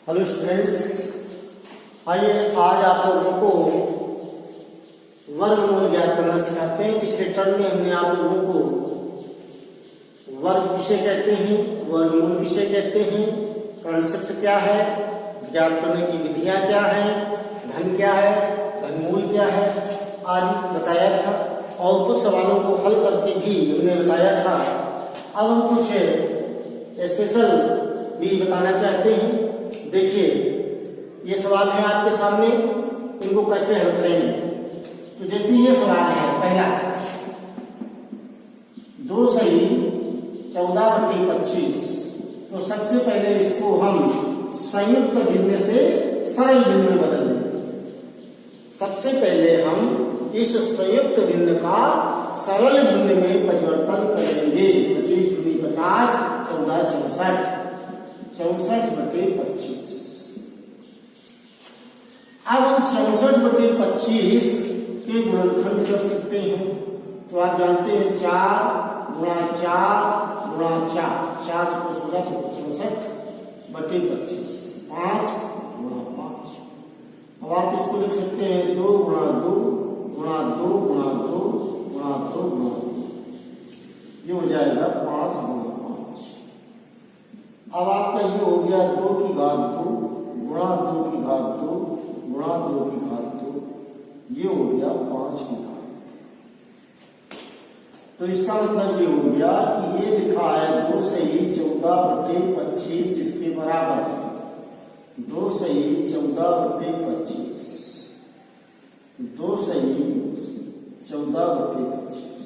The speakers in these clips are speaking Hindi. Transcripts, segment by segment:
हेलो स्टूडेंट्स, आइए आज आप लोगों को वर्गमूल ज्ञात करना सिखाते हैं। पिछले टर्म में हमने आप लोगों को वर्ग किसे कहते हैं, वर्गमूल किसे कहते हैं, कॉन्सेप्ट क्या है, ज्ञात करने की विधियां क्या है, धन क्या है, घनमूल क्या है आदि बताया था। और कुछ सवालों को हल करके भी हमने बताया था। अब हम कुछ स्पेशल भी बताना चाहते हैं। देखिए, ये सवाल है आपके सामने, इनको कैसे हल करेंगे। तो जैसे ये सवाल है पहला, 2 सही 14/25। तो सबसे पहले इसको हम संयुक्त भिन्न से सरल भिन्न में बदल देंगे। सबसे पहले हम इस संयुक्त भिन्न का सरल भिन्न में परिवर्तन करेंगे। 25 दूनी 50, 14 64, 64/25। अब हम 64/25 के गुणनखंड कर सकते हैं। तो आप जानते हैं 4 × 4 × 4, 4 × 16 64/25, 5 × 5। अब आप इसको लिख सकते हैं 2 × 2 × 2 × 2 × 2 × 2। ये हो जाएगा 5 × 5। अब आपका ये हो गया 2 की घात 2 × 2 की घात 2 × 2 की घात 2। ये हो गया 5 की घात। तो इसका मतलब ये हो गया कि ये लिखा है 2 सही 14/25 इसके बराबर है। 2 सही 14/25, 2 सही 14/25।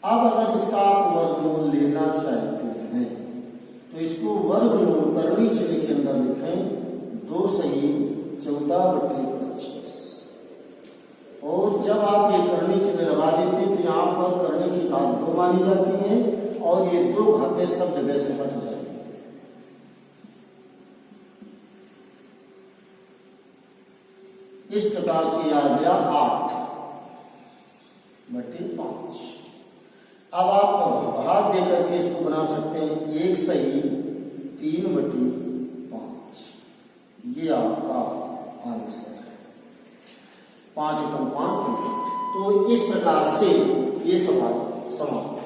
अब अगर इसका आप वर्गमूल लेना चाहते हैं तो इसको वर्गमूल करनी चिन्ह के अंदर लिखें 2 सही 14/25। और जब आप ये करनी चिन्ह लगा देते हैं तो यहाँ पर करने की घात 2 मानी जाती है और ये 2 घातें सब जगह से हट जाएंगी। इस प्रकार से आ गया 8/5। अब आप भाग देकर के इसको बना सकते हैं 1 सही 3/5। ये आपका आंसर है 5/5। तो इस प्रकार से ये सवाल समाप्त।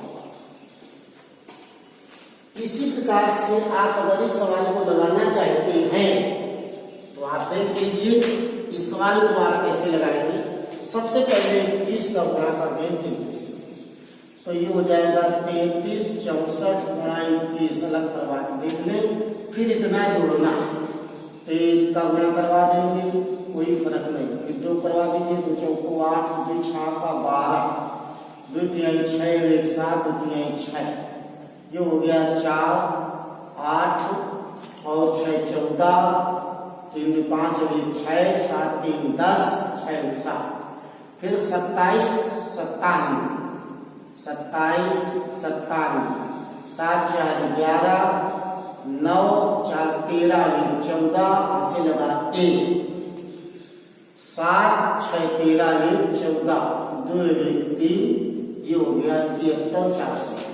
इसी प्रकार से आप अगर इस सवाल को लगाना चाहते हैं तो आप देख लीजिए इस सवाल को आप कैसे लगाएंगे। सबसे पहले 30 का गुणा कर दें 33। तो ये हो जाएगा 33 64 × 21 अलग करवा के देख लें। फिर इतना जोड़ना, 1 का गुणा करवा देंगे, कोई फर्क नहीं। फिर 2 करवा देंगे, 2 चौको 8, 2 6 का 12, 2 तिहाई 6, 1 7, 2 तिहाई 6। ये हो गया 4 8 और 6 14, 3 5 6, 7 3 10, 6 7। फिर 27 57, 27 57, 7 4 11, 9 4 13 14 से लगा 1, 7 6 13 14, 2 1 3। ये हो गया 73 441।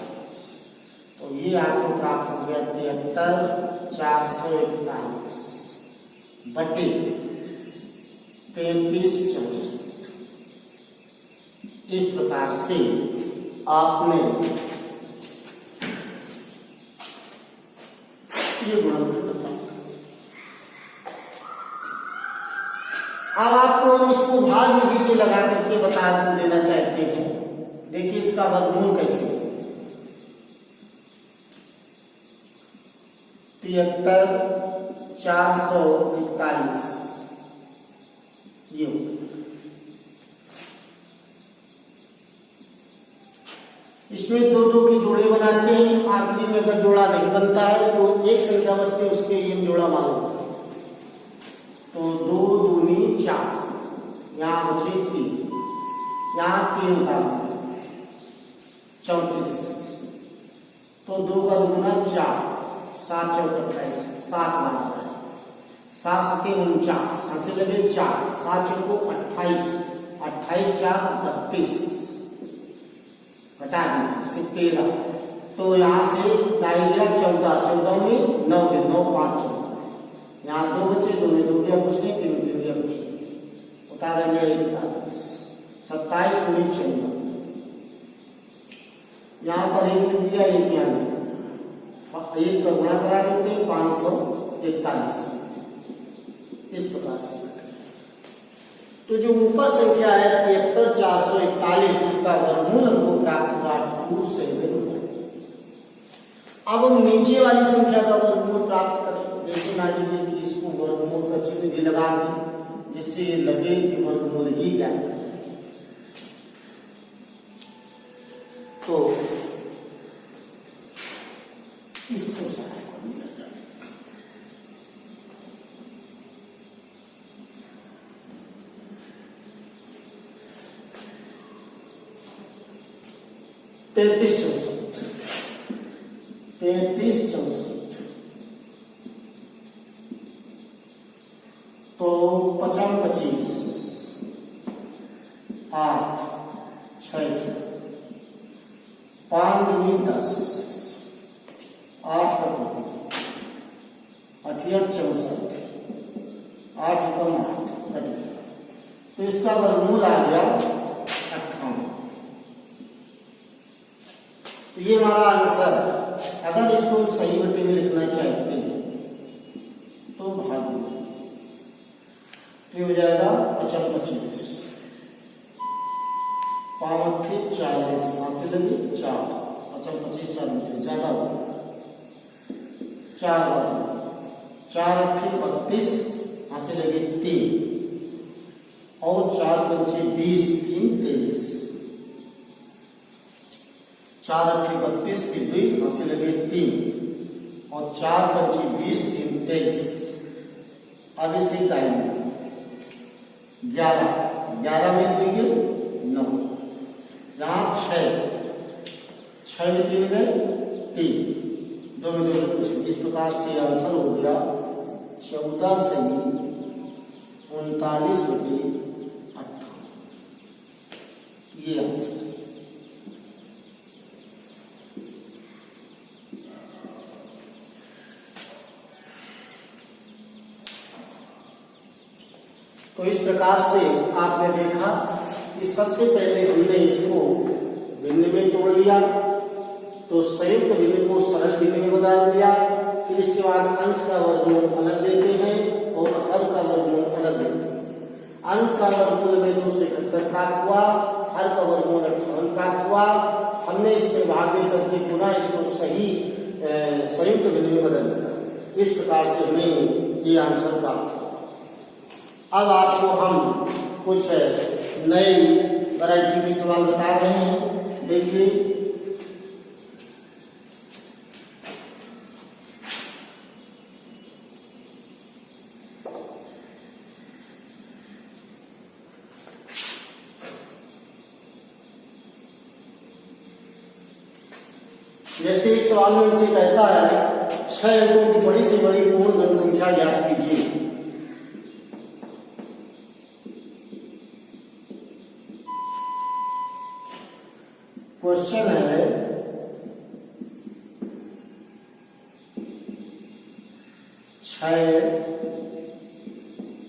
तो ये आपको प्राप्त हो गया 73 441 बटे 33 64। इस प्रकार से आपने ये गुणनखंड बनाया। अब आपको हम इसको भाग विधि से लगा करके बता देना चाहते हैं। देखिए इसका वर्गमूल कैसे है। 73 441 ये इसमें 2 की जोड़े बनाते हैं। आखिरी में अगर जोड़ा नहीं बनता है तो एक संख्या बचती है, उसके ये जोड़ा मान लो। तो 2 दूनी 4, यहाँ बचे 3, यहाँ 3 का 34। तो 2 का दूना 4, 7 4 28, 7 बना है। 7 7 49, 7 से लगे 4, 7 4 28, 28 4 32, घटा दीजिए 13। तो यहाँ से 14 14 में 9 9 5 14। यहाँ 2 बच्चे, 2 में 2 गया कुछ नहीं, 3 में 3 गया कुछ नहीं, उतारेंगे 41, 27 गुणित 14, यहाँ पर 1 मिल गया, 1 यहाँ मिल गया, 1 का गुणा करा देते हैं 541, इस प्रकार से। तो जो ऊपर संख्या है 73,441, इसका वर्गमूल हमको प्राप्त हुआ 271। अब हम नीचे वाली संख्या का वर्गमूल प्राप्त करें। जैसे मान लीजिए कि इसको वर्गमूल का चिन्ह भी लगा दें, जिससे ये लगे कि वर्गमूल ही ज्ञात है। तो इसको सारा 33,64 तो 55, 8, 6, 5 दूनी 10, 8 का 68, 64, 8 कम 8 कट गया, तो इसका वर्गमूल आ गया 58। तो ये हमारा आंसर है। अगर इसको सही बटे में लिखना चाहते हैं तो भाग दीजिए, तो हो जाएगा 55, 5 × 40, 5 से लगे 4, 55, 4 ज्यादा हो गया, 4 4 × 32, 5 से लगे 3 और 4 × 20, 3 23, 4 × 32 की 2, 5 से लगे 3 और 4 × 20, 3 23। अब इसे दाएंगे 11, 11 में 3 9, यहाँ 6 में 3 गए 3, 2 में 2 कुछ। इस प्रकार से आंसर हो गया 14 सही 39 बटे 18। ये आंसर। तो इस प्रकार से आपने देखा कि सबसे पहले हमने इसको भिन्न में तोड़ लिया, तो संयुक्त भिन्न को सरल भिन्न में बदल दिया, फिर इसके बाद अंश का वर्गमूल अलग देते हैं और हर का वर्गमूल अलग देते हैं। अंश का वर्गमूल में 271 प्राप्त हुआ, हर का वर्गमूल 58 प्राप्त हुआ। हमने इसमें भाग दे करके पुनः इसको सही संयुक्त भिन्न में बदल दिया। इस प्रकार से हमें ये आंसर प्राप्त हुआ। अब आपको हम कुछ नए वैरायटी के सवाल बता रहे हैं, देखिए। जैसे एक सवाल में उनसे कहता है 6 अंकों की बड़ी से बड़ी पूर्ण धन संख्या ज्ञात कीजिए। क्वेश्चन है छह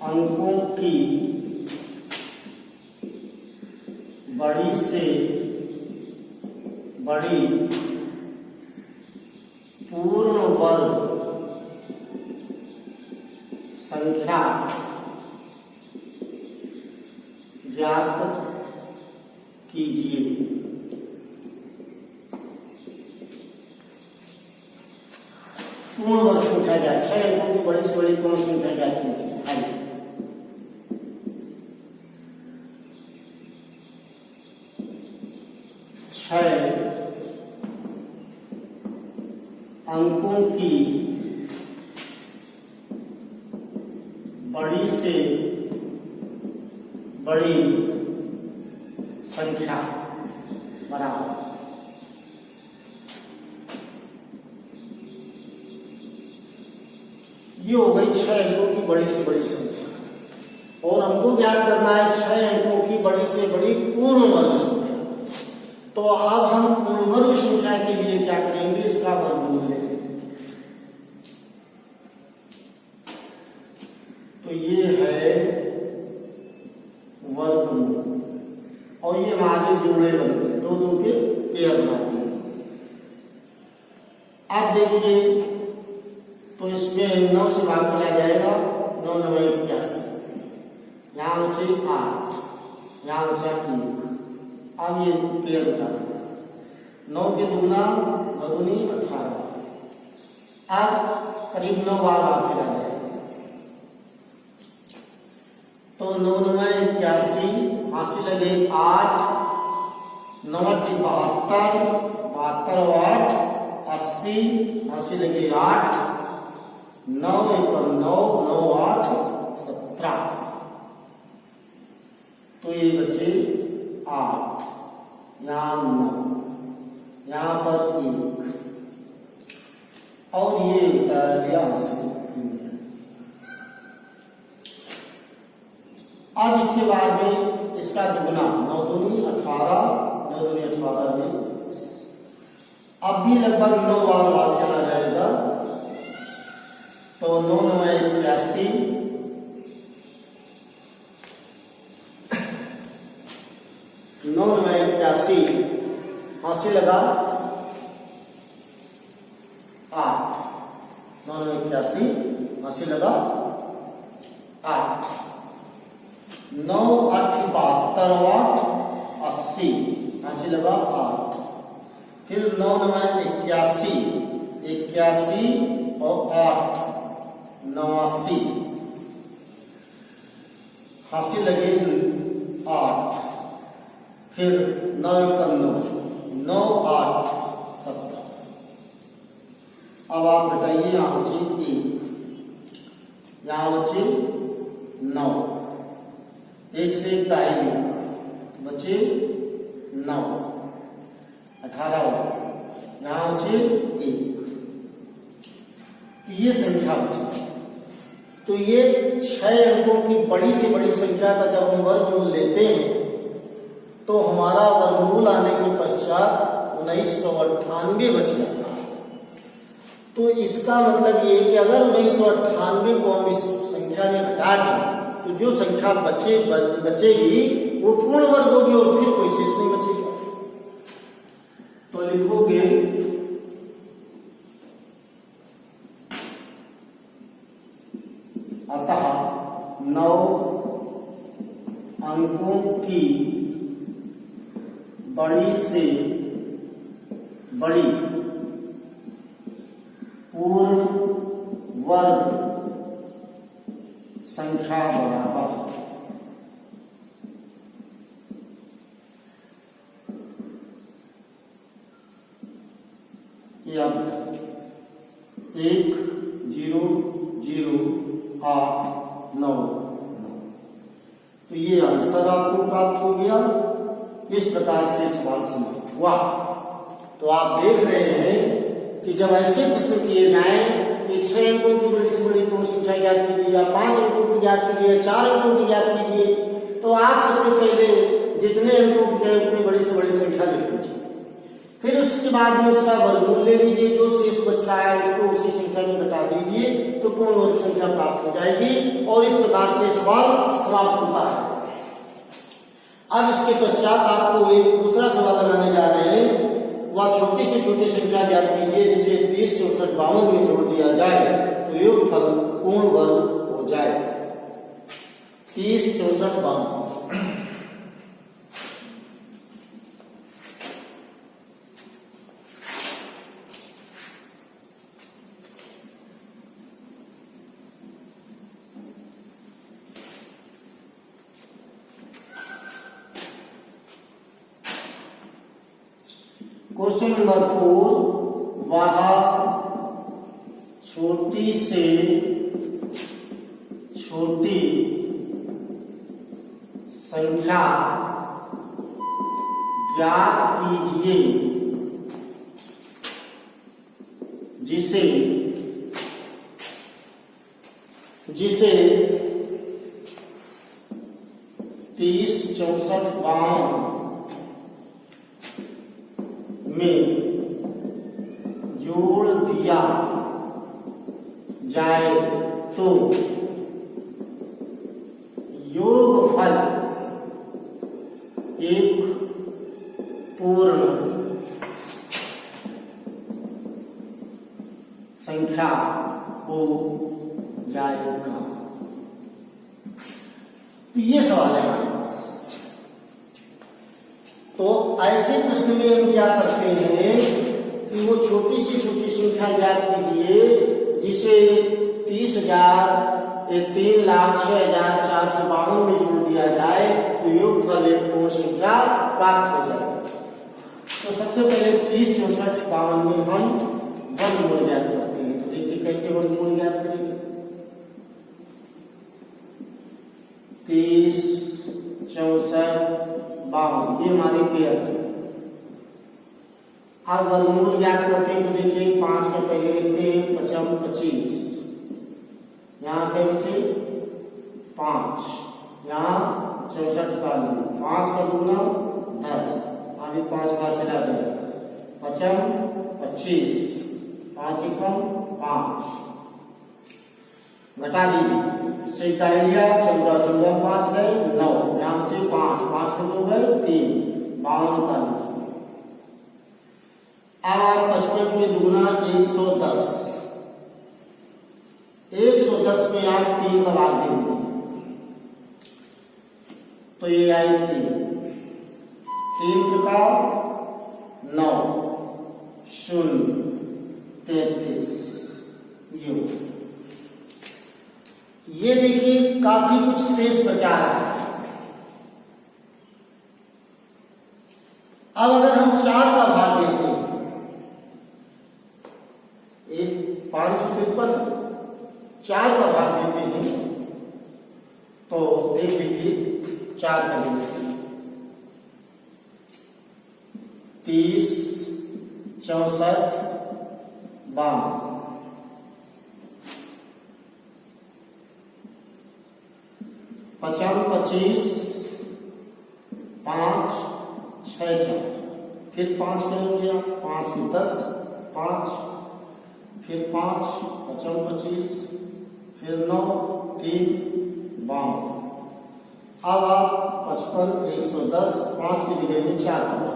अंकों की बड़ी से बड़ी पूर्ण वर्ग संख्या ज्ञात कीजिए। पूर्ण वर्ग संख्या ज्ञात, 6 अंकों की बड़ी से बड़ी पूर्ण संख्या ज्ञात कीजिए। छह अंकों की बड़ी से बड़ी संख्या बराबर ये हो गई 6 अंकों की बड़ी से बड़ी संख्या। और हमको ज्ञात करना है 6 अंकों की बड़ी से बड़ी पूर्ण वर्ग संख्या। तो अब हम पूर्ण वर्ग संख्या के लिए क्या करेंगे, इसका वर्गमूल लेंगे। तो ये है वर्गमूल और ये हमारे जोड़े बन गए, दो दो के पेयर बनाते हैं। अब देखिए तो इसमें 9 से भाग चला जाएगा, 9 9 81, यहाँ बचे 8, यहाँ बचा 1। अब ये पेयर बता देगा, 9 के दुगना 9 दूनी 18। अब करीब 9 बार भाग चला जाएगा, तो 9 9 81, हासिल लगे 8, 9 72, 72 और 8 80, हासिल लगे 8, 9 1 9, 9 8 17, तो ये बचे 8, यहाँ 9, यहाँ पर 1 और ये उतार दिया हासिल। अब इसके बाद में इसका दुगना 9 दूनी 18, 9 दूनी 18 में अब भी लगभग 9 बार भाग चला जाएगा, तो 9 9 81, 9 9 81, हासिल लगा 8, 9 9 81, हासिल लगा 8, 9 8 72 80, हासिल लगा 8, फिर 9 9 81, 81 और 8 89, हासिल लगे 8, फिर 9 9 9 8 17। अब आप बताइए, यहाँ बचे 1, यहाँ बचे 9, 1 से 1 दाई गया, बचे 9, 18 यहाँ बचे 1, ये संख्या बची। तो ये 6 अंकों की बड़ी से बड़ी संख्या का जब हम वर्गमूल लेते हैं तो हमारा वर्गमूल आने के पश्चात 1998 बच जाता है। तो इसका मतलब ये कि अगर 1998 को हम इस संख्या में घटा दें तो जो संख्या बचेगी वो पूर्ण वर्ग होगी और फिर कोई शेष नहीं बचेगा। तो लिखोगे अतः 9 अंकों की बड़ी से बड़ी पूर्ण वर्ग संख्या बराबर ये अब 1 0 0 8 9 9, तो ये आंसर आपको प्राप्त हो गया। इस प्रकार से सवाल समाप्त हुआ। तो आप देख रहे हैं कि जब ऐसे प्रश्न किए जाएं कि 6 अंकों की बड़ी से बड़ी पूर्ण संख्या ज्ञात कीजिए या 5 अंकों की ज्ञात कीजिए, 4 अंकों की ज्ञात कीजिए, तो आप सबसे पहले जितने अंकों की गए उतनी बड़ी से बड़ी संख्या लिख लीजिए। फिर उसके बाद में उसका वर्गमूल ले लीजिए, जो शेष बच रहा है उसको उसी संख्या में घटा दीजिए तो पूर्ण वर्ग संख्या प्राप्त हो जाएगी और इस प्रकार से सवाल समाप्त होता है। अब इसके पश्चात आपको एक दूसरा सवाल लगाने जा रहे हैं। वह छोटी से छोटी संख्या ज्ञात कीजिए जिसे 30 64 52 में जोड़ दिया जाए तो योगफल पूर्ण वर्ग हो जाए। 30 64 52 क्वेश्चन नंबर 4, वह छोटी से छोटी संख्या ज्ञात कीजिए जिसे 30 64 52 में जोड़ दिया जाए तो संख्या हो जाएगा। तो ये सवाल है हमारे पास। तो ऐसे प्रश्न में हम क्या करते हैं कि वो छोटी सी छोटी संख्या ज्ञात कीजिए जिसे 30,000 3,06,452 में जोड़ दिया जाए तो योगफल एक पूर्ण संख्या प्राप्त हो जाए। तो सबसे पहले 30, 64, 52 में हम वर्गमूल ज्ञात करते हैं। तो देखिए कैसे वर्गमूल ज्ञात करेंगे। 30, 64, 52 ये हमारी पेयर है। अब वर्गमूल ज्ञात करते हैं तो देखिए 5 के पहले लिखते हैं 55, 25, यहाँ पे बचे 5, यहाँ 64 का 5 का दुगना 10, अभी 5 बार चला जाएगा 55, 25, 5 एकम 5 घटा दीजिए, इससे टाइम लिया 14, 14 5 गए 9, यहाँ बचे 5, 5 के 2 गए 3, 52 का। अब आप 55 में दुगना 110, 110 में आप 3 का भाग देंगे तो ये आई 3 का 9, 0, 33 ये देखिए काफी कुछ शेष बचा रहा है। अब अगर हम 4 का भाग देते हैं 553 4 का भाग देते हैं तो देख लीजिए 4 का देने से 30, 64, 52 55, 25, 5, 6, 4 फिर 5 करेंगे 5 के 10, 5 फिर 5, 55, 25 फिर 9, 3, 52। अब आप 55, 110 5 की जगह में 4 करना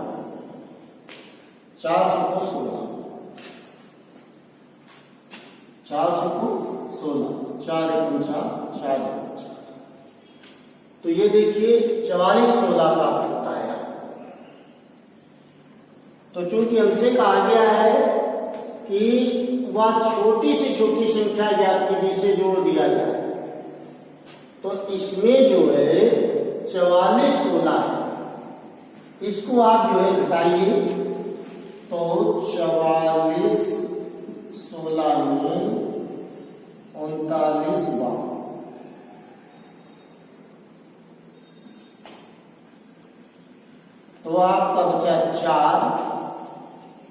4 को 16 4 को 16 4 एकम 4 4 एकम 4। तो ये देखिए 44 16 का होता है। तो चूंकि हमसे कहा गया है कि वह छोटी से छोटी संख्या ज्ञात कीजिए से जोड़ दिया जाए तो इसमें जो है 44 16 है, इसको आप जो है घटाइए तो 44 16 में 39 52 तो आपका बचा 4,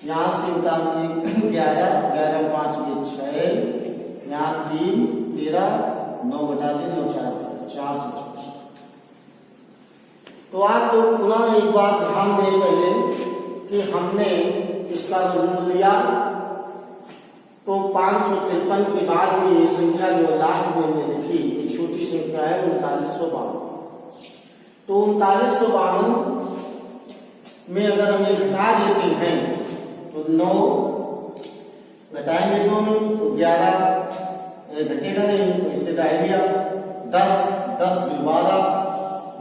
यहां से उतारने 11 11 5 के 6, यहाँ 3 13 9 बटा दे 9 4 464। तो आप लोग पुनः एक बार ध्यान दें पहले कि हमने इसका वर्गमूल लिया तो 553 के बाद में ये संख्या जो लास्ट में हमने लिखी ये छोटी संख्या है 3952। तो 3952 में अगर हम ये घटा देते हैं तो 9 घटाएंगे 2 में तो 11 घटेगा नहीं तो इससे घटा दिया 10 10 12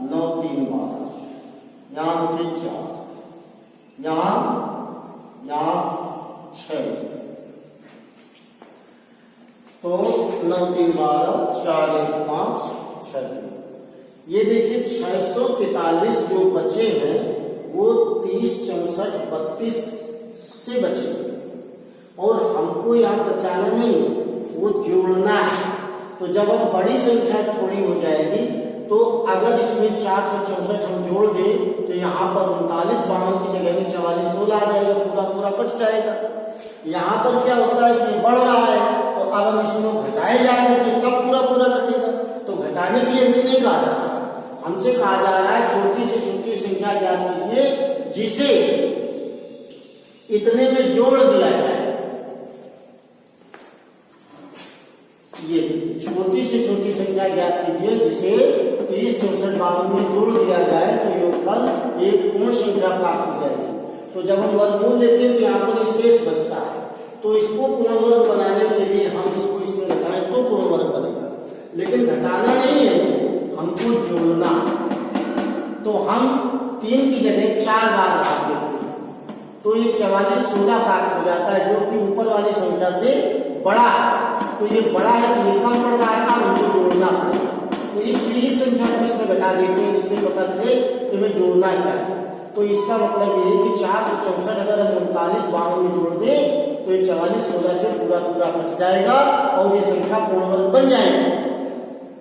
9 3 12 यहाँ बचे 4 यहाँ 6 तो 9 3 12 4 1 5 6। ये देखिए 643 जो बचे हैं वो 30 64 32 से बचे और हमको यहाँ बचाना नहीं वो जोड़ना है। तो जब हम बड़ी संख्या थोड़ी हो जाएगी तो अगर इसमें 464 हम जोड़ दें तो यहाँ पर 39 52 की जगह में 44 16 आ जाएगा, पूरा पूरा कट जाएगा। यहाँ पर क्या होता है कि बढ़ रहा है तो अब हम इसमें घटाए जाएंगे तब पूरा पूरा कटेगा। तो घटाने के लिए हमसे नहीं कहा जा रहा, हमसे कहा जा रहा है छोटी से छोटी संख्या ज्ञात कीजिए जिसे इतने में जोड़ दिया जाए। ये छोटी से छोटी संख्या ज्ञात कीजिए जिसे 30 64 52 में जोड़ दिया जाए तो योगफल एक पूर्ण संख्या प्राप्त हो जाएगी। तो जब हम वर्गमूल लेते हैं तो यहाँ पर शेष बचता है तो इसको पूर्ण वर्ग बनाने के लिए हम इसको इसमें घटाएं तो पूर्ण वर्ग बनेगा, लेकिन घटाना नहीं है, हमको जोड़ना। तो हम 3 की जगह 4 बार घटा देते हैं, तो ये 44 16 प्राप्त हो जाता है, जो कि ऊपर वाली संख्या से बड़ा है। तो ये बड़ा है तो ये कम पड़ रहा है, हमको जोड़ना पड़ेगा। तो इसलिए इस संख्या को इसमें घटा देते हैं, जिससे पता चले कि हमें जोड़ना क्या है। तो इसका मतलब ये है कि 464 अगर हम 39 52 में जोड़ दें तो ये 44 16 से पूरा कट जाएगा और ये संख्या पूर्ण वर्ग बन जाएगी।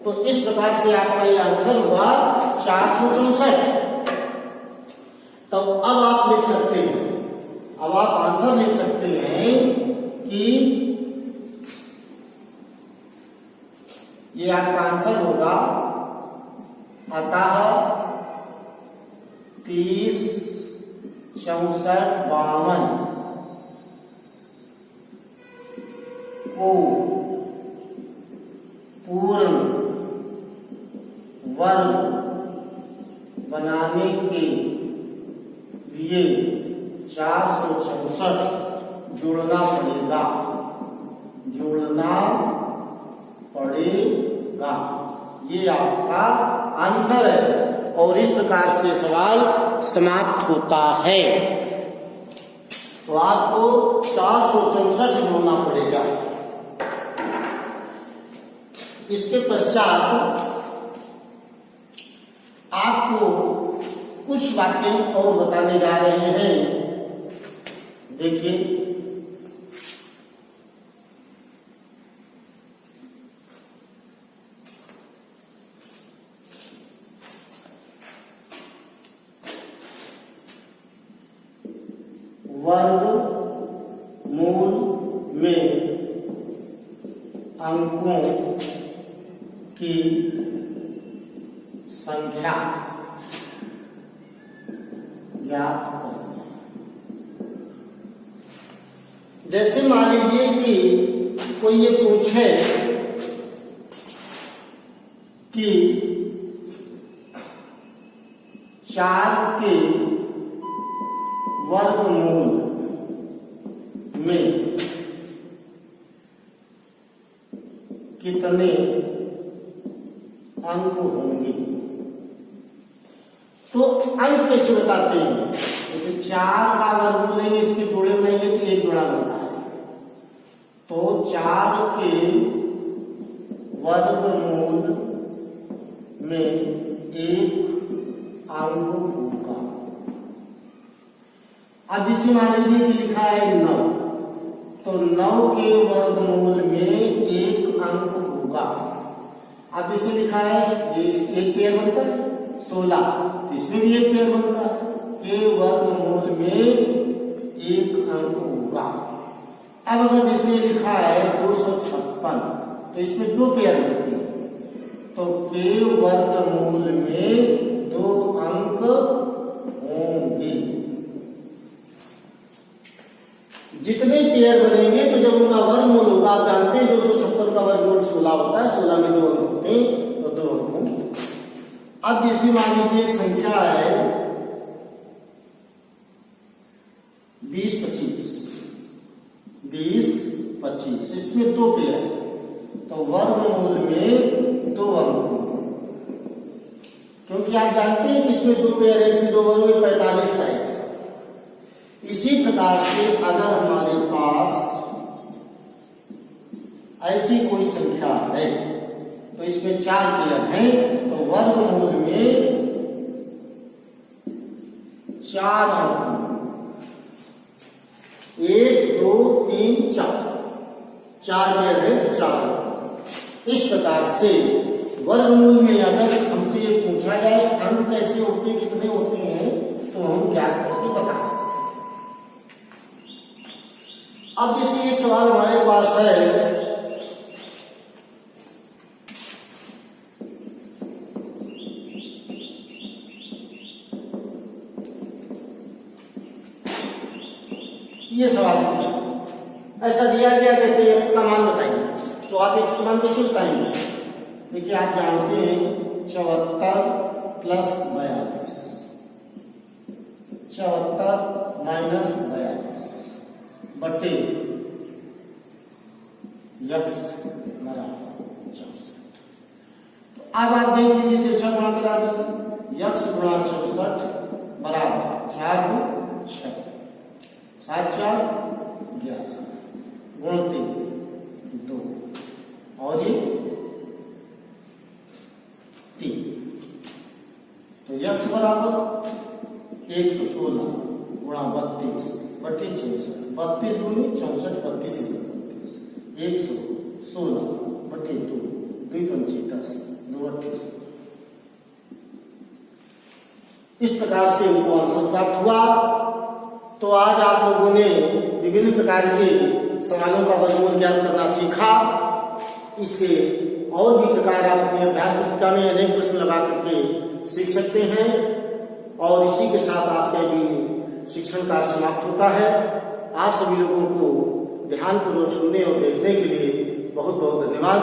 तो इस प्रकार से आपका ये आंसर हुआ 464। तो अब आप लिख सकते हैं, अब आप आंसर लिख सकते हैं कि ये आपका आंसर होगा अतः 30 64 52 को पूर्ण वर्ग बनाने के लिए 464 जोड़ना पड़ेगा, ये आपका आंसर है। और इस प्रकार से सवाल समाप्त होता है। तो आपको 464 जोड़ना पड़ेगा। इसके पश्चात आपको कुछ बातें और बताने जा रहे हैं। देखिए, वर्गमूल में अंकों की संख्या ज्ञात करें। जैसे मान लीजिए कि कोई ये पूछे कि 4 के वर्गमूल में कितने अंक होंगे, तो अंक कैसे बताते हैं? जैसे 4 का वर्गमूल लेंगे, इसके जोड़े बनाएंगे तो 1 जोड़ा बनता है। तो 4 के वर्गमूल में 1 अंक होगा। अब जैसे मान लीजिए कि लिखा है 9, तो 9 के वर्गमूल में 1 अंक होगा। अब जैसे लिखा है ये एक पेयर बनता है 16, इसमें भी एक पेयर बनता है, के वर्गमूल में 1 अंक होगा। अब अगर जैसे लिखा है 256, तो इसमें 2 पेयर बनते हैं, तो के वर्गमूल में 2 अंक होंगे। जितने पेयर बनेंगे तो जब उनका वर्गमूल होगा, आप जानते हैं 256 का वर्गमूल 16 होता है, 16 में 2 अंक होते हैं, तो 2 अंक होंगे। अब जैसे मान लीजिए एक संख्या है 20 25, इसमें 2 पेयर, तो वर्गमूल में 2 अंक होंगे। क्योंकि आप जानते हैं कि इसमें 2 पेयर है, इसमें 2 अंक में 45 आएगा। इसी प्रकार से अगर हमारे पास ऐसी कोई संख्या है तो इसमें 4 पेयर हैं, तो वर्गमूल में 4 अंक होंगे। 1 2 3 4 पेयर है तो 4 अंक। इस प्रकार से वर्गमूल में अगर हमसे ये पूछा जाए अंक कैसे होते हैं, कितने होते हैं, तो हम क्या करके बता सकते हैं। अब जैसे एक सवाल हमारे पास है ये सवाल ऐसा दिया गया, कहते हैं x का मान बताइए। तो आप x का मान कैसे बताएंगे? देखिए, आप जानते हैं 74 प्लस 42, 74 माइनस 42 बटे यक्स बराबर 64। अब आप देख लीजिए तिरछा गुणा करा दीजिए, यक्स गुणा 64 बराबर 4 गुण 6, 7 4 11 गुण 3 2 और ये 3। तो यक्स बराबर 116 गुणा 32 32 64 32 गुणी 64 32 116 बटे 2 2 पंचे 10 2 28। इस प्रकार से उनको आंसर प्राप्त हुआ। तो आज आप लोगों ने विभिन्न प्रकार के सवालों का वर्गमूल ज्ञात करना सीखा। इसके और भी प्रकार आप अपनी अभ्यास पुस्तिका में अनेक प्रश्न लगा करके सीख सकते हैं। और इसी के साथ आज का भी शिक्षण कार्य समाप्त होता है। आप सभी लोगों को ध्यानपूर्वक सुनने और देखने के लिए बहुत बहुत धन्यवाद।